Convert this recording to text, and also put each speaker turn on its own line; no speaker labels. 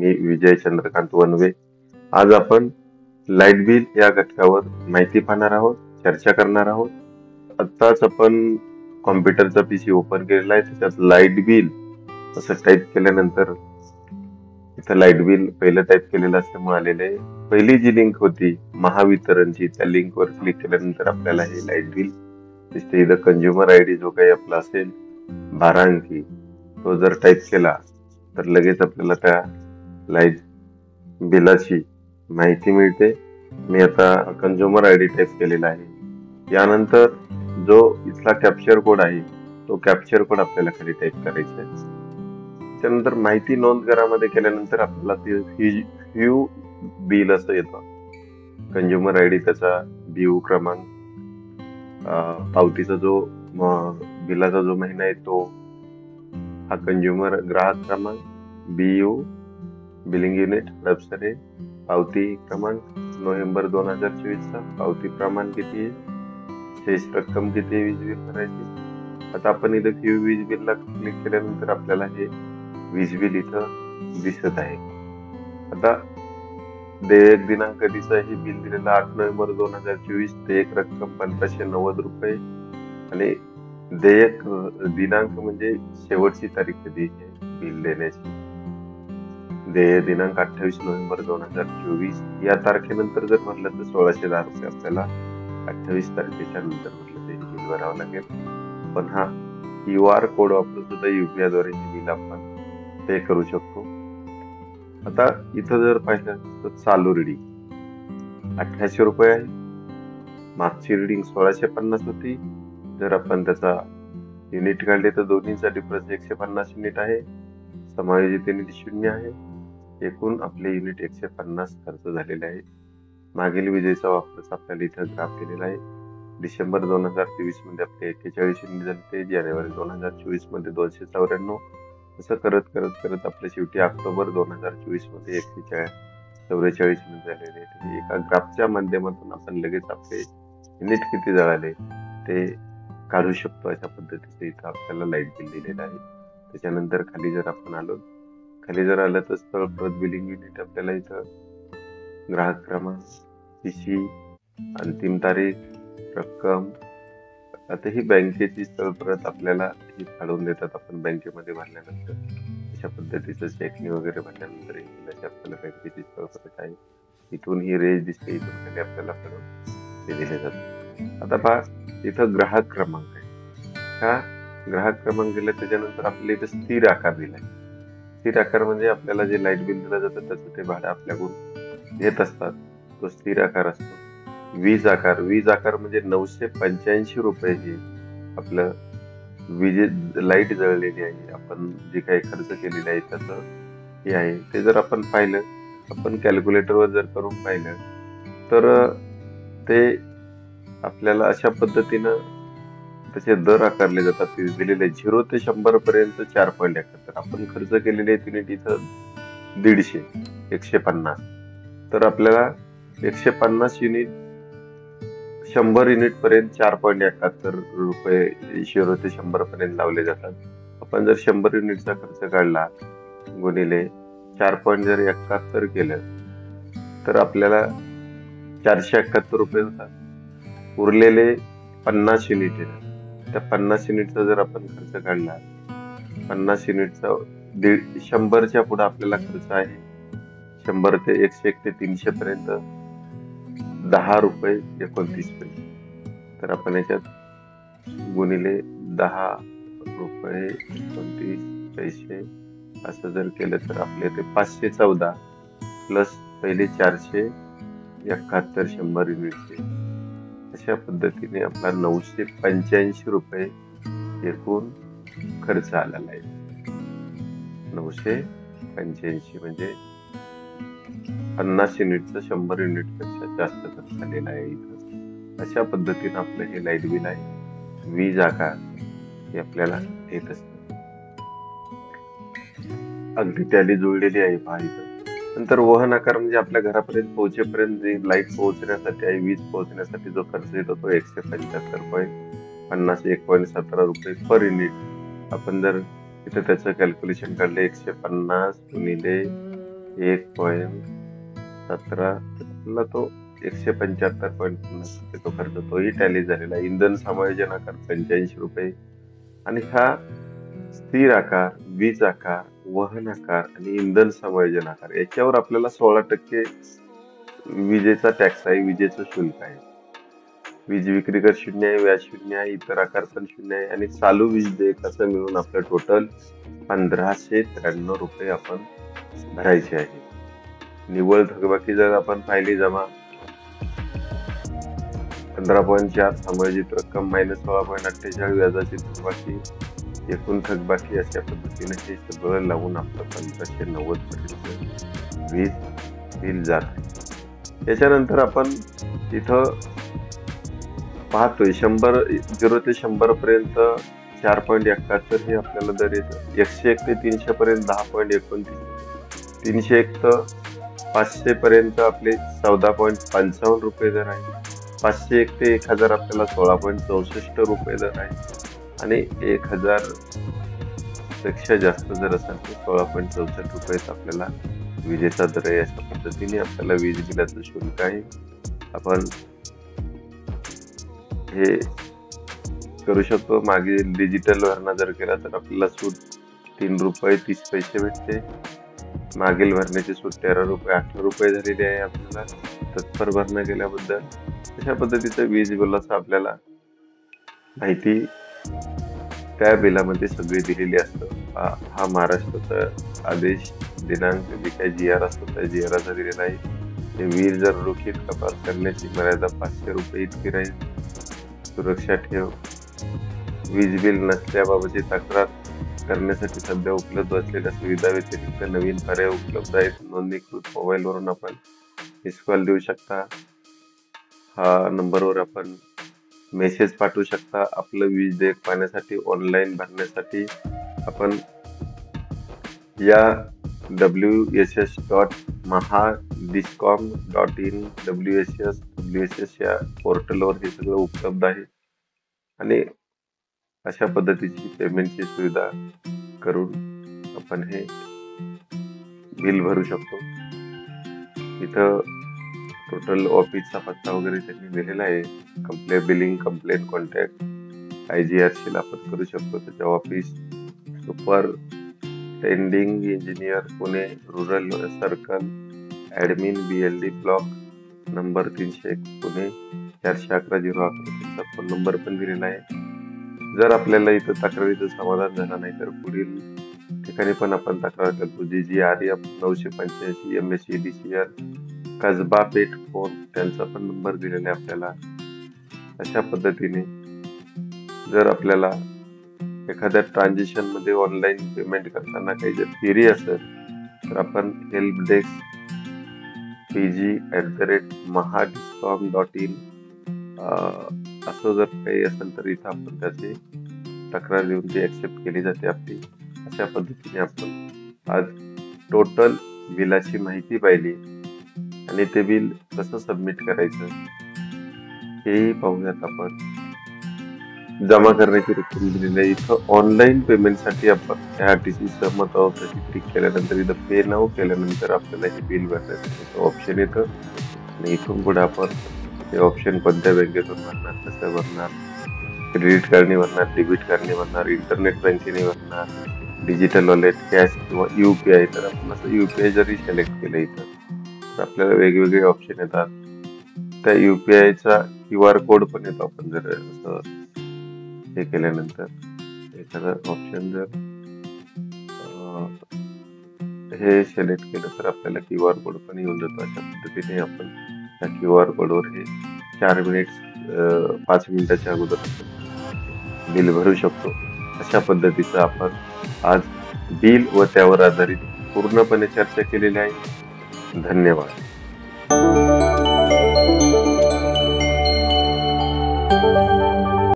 मी विजय Chandrakant one way. आज आपण light bill या घटकावर माहिती पाहणार आहोत, चर्चा करणार आहोत. आत्ताच आपण कॉम्प्युटरचा पीसी ओपन केलेला आहे, त्याच्यात लाईट बिल असं टाईप केल्यानंतर इथं लाईट बिल पहिलं टाईप केलेलं असल्यामुळे आलेलं आहे. पहिली जी लिंक होती महावितरणची, त्या लिंकवर क्लिक केल्यानंतर आपल्याला हे लाईट बिल दिसते. इथं कंझ्युमर आयडी जो काही आपला असेल 12 अंकी, तो जर टाईप केला तर लगेच आपल्याला त्या लाईट बिलाची माहिती मिळते. मी आता कंझ्युमर आयडी टाईप केलेला आहे. यानंतर जो इथला कॅप्चर कोड आहे, तो कॅप्चर कोड आपल्याला खाली टाईप करायचा आहे. त्यानंतर माहिती नोंद करामध्ये केल्यानंतर आपल्याला ते व्ह्यू बिल असं येतं. कंझ्युमर आयडी, त्याचा व्ह्यू क्रमांक, पावतीचा जो बिलाचा जो महिना आहे तो, हा कंझ्युमर ग्राहक क्रमांक, BU बिलिंग युनिट हडपसर, पावती क्रमांक नोव्हेंबर 2024 चा, पावती प्रमाण किती आहे, शेष रक्कम किती आहे वीज बिल भरायची. आता आपण इथं वीज बिलला क्लिक केल्यानंतर आपल्याला हे वीज बिल इथं दिसत आहे. आता देयक दिनांक कधीचा हे बिल दिलेलं 8 नोव्हेंबर 2024, देयक रक्कम 1590 रुपये आणि देयक दिनांक म्हणजे शेवटची तारीख कधी हे बिल देण्याची. देय दिनांक 28 नोव्हेंबर 2024. या तारखेनंतर जर भरलं तर 1610 रुपये आपल्याला 28 तारखेच्या नंतर भरलं ते बिल भरावं लागेल. पण हा QR कोड वापरून सुद्धा UPI द्वारे हे बिल आपण पे करू शकतो. आता इथं जर पाहिलं तर चालू रिडिंग 1800 रुपये आहे. मागची रिडिंग 1650 होती. जर आपण त्याचा युनिट काढले तर दोन्हीचा डिफरन्स 150 युनिट आहे. समायोजित युनिट 0 आहे. एकूण आपले युनिट 150 खर्च झालेले आहे. मागील विजेचा वापरच आपल्याला इथं ग्राफ केलेला आहे. डिसेंबर 2023 मध्ये आपले 41 युनिट झाले. जानेवारी 2024 मध्ये 294. असं करत करत करत आपल्या शेवटी ऑक्टोबर 2024 मध्ये 44 युनिट झालेले. एका ग्राफच्या माध्यमातून आपण लगेच आपले युनिट किती जळाले ते काढू शकतो. अशा पद्धतीचे इथं आपल्याला लाईट बिल दिलेलं आहे. त्याच्यानंतर खाली जर आपण आलं तर स्थळ प्रत बिलिंग युनिट आपल्याला इथं ग्राहक क्रमांक, पीसी, अंतिम तारीख, रक्कम. आता ही बँकेची स्थळ प्रत आपल्याला ही काढून देतात आपण बँकेमध्ये भरल्यानंतर. अशा पद्धतीचं चेकनी वगैरे भरल्यानंतर आपल्याला बँकेची स्थळ प्रत आहे. इथून ही रेज दिसते, इथून खाली आपल्याला काढून ते दिले जातात. आता पहा इथं ग्राहक क्रमांक आहे. हा ग्राहक क्रमांक दिला, त्याच्यानंतर आपल्याला इथं स्थिर आकार दिलाय. स्थिर आकार म्हणजे आपल्याला जे लाईट बिल दिलं जातं त्याचं ते भाडं आपल्याकडून घेत असतात, तो स्थिर आकार असतो. वीज आकार म्हणजे 985 रुपये हे आपलं लाईट जळलेली आहे, आपण जे काही खर्च केलेले आहे त्याचं हे आहे. ते जर आपण पाहिलं, आपण कॅल्क्युलेटरवर जर करून पाहिलं तर ते आपल्याला अशा पद्धतीनं त्याचे दर आकारले जातात. ते दिलेले 0 ते 100 पर्यंत 4.71. आपण खर्च केलेले युनिट इथं 150, 150. तर आपल्याला 150 युनिट 100 युनिट पर्यंत 4.71 रुपये 0 ते 100 पर्यंत लावले जातात. आपण जर 100 युनिटचा खर्च काढला गुणिले 4.71 केलं तर आपल्याला 471 रुपये होतात. उरलेले 50 युनिट येतात. त्या 50 युनिटचा जर आपण खर्च काढला, 50 युनिटचा 100च्या पुढे आपल्याला खर्च आहे 100 ते 101 ते 300 पर्यंत 10 रुपये 29 पैसे. तर आपण याच्यात गुणिले 10 रुपये 29 पैसे असं जर केलं तर आपले ते 514 प्लस पहिले 471 100 युनिटचे, अशा पद्धतीने आपला 985 रुपये एकूण खर्च आलेला आहे. 985 म्हणजे 50 युनिटचं 100 युनिट पेक्षा जास्त खर्च आलेला आहे इथं. अशा पद्धतीने आपलं हे लाईट बिल आहे. वीज आकार हे आपल्याला येत असतं. अगदी टॅली जुळलेली आहे पहा इथं. नंतर वहन आकार म्हणजे आपल्या घरापर्यंत पोहोचेपर्यंत जे लाईट पोहोचण्यासाठी आहे, वीज पोहोचण्यासाठी जो खर्च येतो तो 175.50 1.17 रुपये पर युनिट. आपण जर इथे त्याचं कॅल्क्युलेशन काढलं 150 गुणिले 1.17 आपला तो 175.50 तो खर्च तोही टॅली झालेला आहे. इंधन समायोजन आकार 85 रुपये आणि हा स्थिर आकार, वीज आकार, वहन आकार आणि इंधन समायोजन आकार याच्यावर आपल्याला 16% विजेचा टॅक्स आहे, विजेचं शुल्क आहे. वीज विक्री कर 0 आहे, व्याज 0 आहे, इतर आकार पण 0 आहे आणि चालू वीज देयक असं मिळून आपलं टोटल 1593 रुपये आपण भरायचे आहे. निव्वळ थकबाकी जर आपण पाहिली जमा 15.4 समायोजित रक्कम -16.48 व्याजाची थकबाकी एकूण थकबाकी अशा पद्धतीने हे सगळं लावून आपलं 1590 पर्यंत वीज बिल जात आहे. त्याच्यानंतर आपण इथं पाहतोय 0 ते 100 पर्यंत 4.71 हे आपल्याला दर येतं. 101 ते 300 पर्यंत 10.29, 301 ते 500 पर्यंत आपले 14.55 रुपये दर आहे. 501 ते 1000 आपल्याला 16.64 रुपये दर आहे आणि 1000 पेक्षा जास्त जर असेल तर 16.64 रुपयेच आपल्याला विजेचा दर आहे. अशा पद्धतीने आपल्याला वीज बिलाचं शुल्क आहे. आपण हे करू शकतो. मागे डिजिटल भरणा जर केला तर आपल्याला सूट 3 रुपये 30 पैसे भेटते. मागील भरण्याची सूट 13 रुपये 18 रुपये झालेली आहे आपल्याला तत्पर भरणा केल्याबद्दल. अशा पद्धतीचं वीज बिलाचं आपल्याला माहिती त्या बिलामध्ये सगळी दिलेली असतं. हा महाराष्ट्राचा आदेश दिनांक जे काही GR असतो त्या GRचा दिलेला आहे. ते वीज जर रोखीत कपात करण्याची मर्यादा 500 रुपये इतकी राहील. सुरक्षा ठेव वीज बिल नसल्याबाबतची तक्रार करण्यासाठी सध्या उपलब्ध असलेल्या सुविधा व्यतिरिक्त नवीन पर्याय उपलब्ध आहेत. नोंदणीकृत मोबाईलवरून आपण मिस कॉल देऊ शकता. हा नंबरवर आपण मेसेज पाठवू शकता. आपलं वीज देयक पाहण्यासाठी ऑनलाईन भरण्यासाठी आपण या wss.mahadiscom.in WSS या पोर्टलवर हे सगळं उपलब्ध आहे आणि अशा पद्धतीची पेमेंटची सुविधा करून आपण हे बिल भरू शकतो. इथं टोटल ऑफिसचा पत्ता वगैरे त्यांनी दिलेला आहे. बिलिंग कंप्लेंट कॉन्टॅक्ट IGRC ला आपण करू शकतो. त्याच्या office superintending engineer Pune rural circle admin BLD block number 301 Pune 411 011 phone number पण दिलेला आहे. जर आपल्याला इथं तक्रारीचं समाधान झालं नाही तर पुढील ठिकाणी पण आपण तक्रार करतो. GGRF 985 MSEDCL Kasba Peth phone त्यांचा पण नंबर दिलेला आहे आपल्याला. अशा पद्धतीने जर आपल्याला एखाद्या ट्रान्झॅक्शन मध्ये ऑनलाईन पेमेंट करताना काही जर क्वेरी असेल तर आपण हेल्प डेस्क pg@mahadiscom.in असं जर काही असेल तर इथं आपण त्याची तक्रार देऊन ती ऍक्सेप्ट केली जाते आपली. अशा पद्धतीने आपण आज टोटल बिलाची माहिती पाहिली आणि ते बिल कसं सबमिट करायचं हेही पाहूयात आपण. जमा करण्याची रक्कम दिलेली आहे. इथं ऑनलाईन पेमेंटसाठी आपण RTC सहमत आहोत अशी क्लिक केल्यानंतर इथं पे नाव केल्यानंतर आपल्याला हे बिल भरण्यासाठी ऑप्शन येतं आणि इथून पुढे आपण हे ऑप्शन कोणत्या बँकेतून भरणार, कसं भरणार, क्रेडिट कार्डने भरणार, डेबिट कार्डने भरणार, इंटरनेट बँकेने भरणार, डिजिटल वॉलेट, कॅश किंवा UPI. तर आपण असं UPI जरी सिलेक्ट केलं इथं तर आपल्याला वेगवेगळे ऑप्शन येतात. त्या UPI चा QR कोड पण येतो. आपण जर असं हे केल्यानंतर एखादा ऑप्शन जर हे सिलेक्ट केलं तर आपल्याला QR कोड पण येऊन जातो. अशा पद्धतीने आपण त्या QR कोडवर हे 5 मिनिटाच्या अगोदर बिल भरू शकतो. अशा पद्धतीचं आपण आज बिल व त्यावर आधारित पूर्णपणे चर्चा केलेली आहे. धन्यवाद.